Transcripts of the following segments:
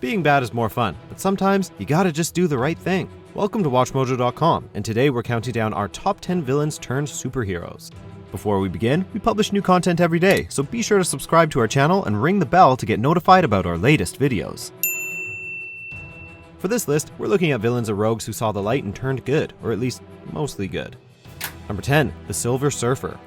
Being bad is more fun, but sometimes you gotta just do the right thing. Welcome to WatchMojo.com, and today we're counting down our top 10 villains turned superheroes. Before we begin, we publish new content every day, so be sure to subscribe to our channel and ring the bell to get notified about our latest videos. For this list, we're looking at villains or rogues who saw the light and turned good, or at least mostly good. Number 10, the Silver Surfer.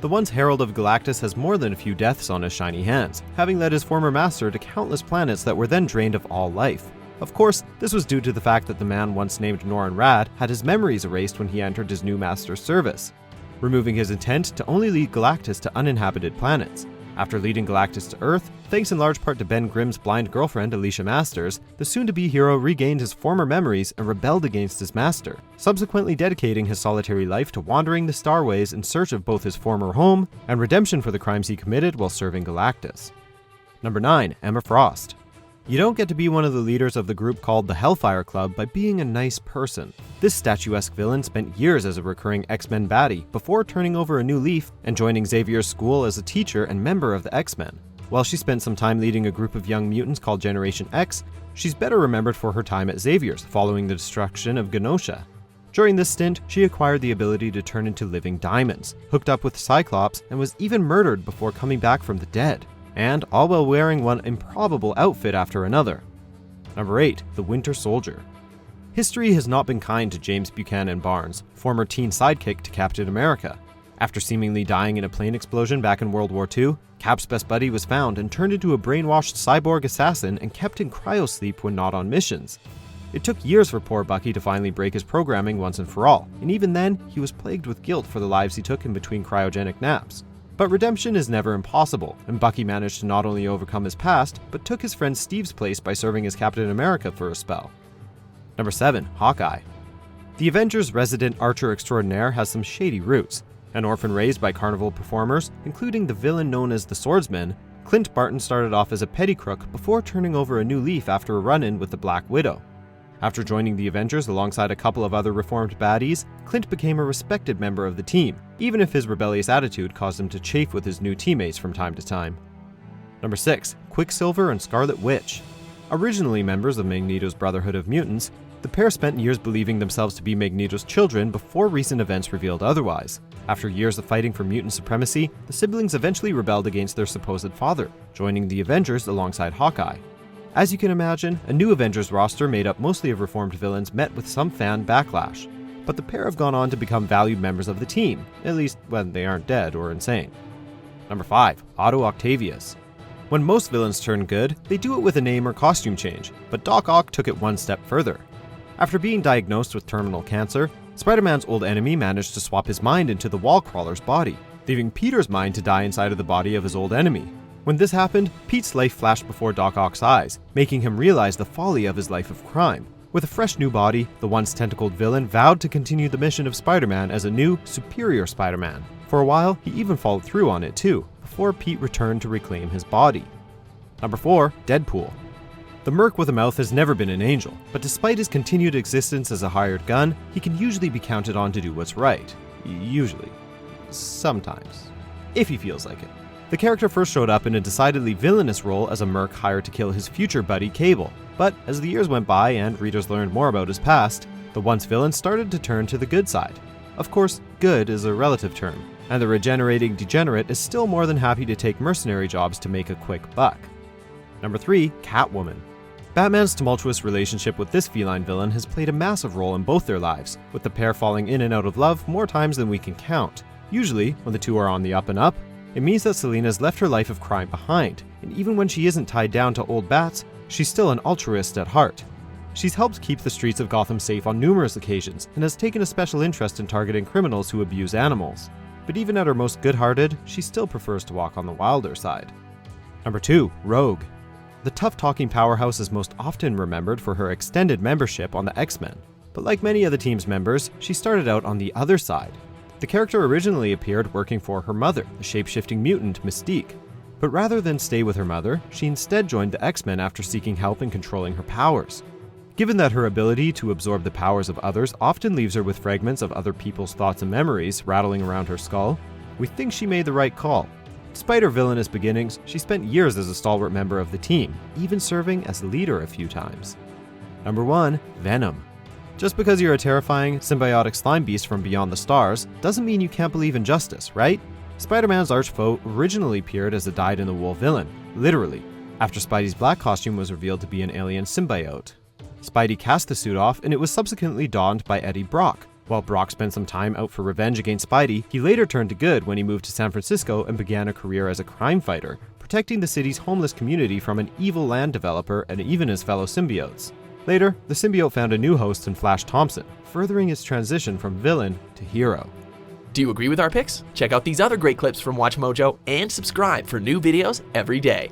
The once Herald of Galactus has more than a few deaths on his shiny hands, having led his former master to countless planets that were then drained of all life. Of course, this was due to the fact that the man once named Norrin Radd had his memories erased when he entered his new master's service, removing his intent to only lead Galactus to uninhabited planets. After leading Galactus to Earth, thanks in large part to Ben Grimm's blind girlfriend Alicia Masters, the soon-to-be hero regained his former memories and rebelled against his master, subsequently dedicating his solitary life to wandering the starways in search of both his former home and redemption for the crimes he committed while serving Galactus. Number 9, Emma Frost. You don't get to be one of the leaders of the group called the Hellfire Club by being a nice person. This statuesque villain spent years as a recurring X-Men baddie before turning over a new leaf and joining Xavier's school as a teacher and member of the X-Men. While she spent some time leading a group of young mutants called Generation X, she's better remembered for her time at Xavier's following the destruction of Genosha. During this stint, she acquired the ability to turn into living diamonds, hooked up with Cyclops, and was even murdered before coming back from the dead. And all while wearing one improbable outfit after another. Number 8, the Winter Soldier. History has not been kind to James Buchanan Barnes, former teen sidekick to Captain America. After seemingly dying in a plane explosion back in World War II, Cap's best buddy was found and turned into a brainwashed cyborg assassin and kept in cryosleep when not on missions. It took years for poor Bucky to finally break his programming once and for all, and even then, he was plagued with guilt for the lives he took in between cryogenic naps. But redemption is never impossible, and Bucky managed to not only overcome his past, but took his friend Steve's place by serving as Captain America for a spell. Number 7, Hawkeye. The Avengers' resident archer extraordinaire has some shady roots. An orphan raised by carnival performers, including the villain known as the Swordsman, Clint Barton started off as a petty crook before turning over a new leaf after a run-in with the Black Widow. After joining the Avengers alongside a couple of other reformed baddies, Clint became a respected member of the team, even if his rebellious attitude caused him to chafe with his new teammates from time to time. Number 6, Quicksilver and Scarlet Witch. Originally members of Magneto's Brotherhood of Mutants, the pair spent years believing themselves to be Magneto's children before recent events revealed otherwise. After years of fighting for mutant supremacy, the siblings eventually rebelled against their supposed father, joining the Avengers alongside Hawkeye. As you can imagine, a new Avengers roster made up mostly of reformed villains met with some fan backlash, but the pair have gone on to become valued members of the team, at least when they aren't dead or insane. Number 5, Otto Octavius. When most villains turn good, they do it with a name or costume change, but Doc Ock took it one step further. After being diagnosed with terminal cancer, Spider-Man's old enemy managed to swap his mind into the wall crawler's body, leaving Peter's mind to die inside of the body of his old enemy. When this happened, Pete's life flashed before Doc Ock's eyes, making him realize the folly of his life of crime. With a fresh new body, the once tentacled villain vowed to continue the mission of Spider-Man as a new, superior Spider-Man. For a while, he even followed through on it too, before Pete returned to reclaim his body. Number 4, Deadpool. The merc with a mouth has never been an angel, but despite his continued existence as a hired gun, he can usually be counted on to do what's right. Usually. Sometimes. If he feels like it. The character first showed up in a decidedly villainous role as a merc hired to kill his future buddy Cable, but as the years went by and readers learned more about his past, the once villain started to turn to the good side. Of course, good is a relative term, and the regenerating degenerate is still more than happy to take mercenary jobs to make a quick buck. Number 3, Catwoman. Batman's tumultuous relationship with this feline villain has played a massive role in both their lives, with the pair falling in and out of love more times than we can count. Usually, when the two are on the up and up, it means that Selina's left her life of crime behind, and even when she isn't tied down to old bats, she's still an altruist at heart. She's helped keep the streets of Gotham safe on numerous occasions, and has taken a special interest in targeting criminals who abuse animals. But even at her most good-hearted, she still prefers to walk on the wilder side. Number 2, Rogue. The tough-talking powerhouse is most often remembered for her extended membership on the X-Men, but like many of the team's members, she started out on the other side. The character originally appeared working for her mother, the shape-shifting mutant Mystique. But rather than stay with her mother, she instead joined the X-Men after seeking help in controlling her powers. Given that her ability to absorb the powers of others often leaves her with fragments of other people's thoughts and memories rattling around her skull, we think she made the right call. Despite her villainous beginnings, she spent years as a stalwart member of the team, even serving as leader a few times. Number 1. Venom. Just because you're a terrifying, symbiotic slime beast from beyond the stars doesn't mean you can't believe in justice, right? Spider-Man's arch-foe originally appeared as a dyed-in-the-wool villain, literally, after Spidey's black costume was revealed to be an alien symbiote. Spidey cast the suit off, and it was subsequently donned by Eddie Brock. While Brock spent some time out for revenge against Spidey, he later turned to good when he moved to San Francisco and began a career as a crime fighter, protecting the city's homeless community from an evil land developer and even his fellow symbiotes. Later, the symbiote found a new host in Flash Thompson, furthering its transition from villain to hero. Do you agree with our picks? Check out these other great clips from WatchMojo and subscribe for new videos every day.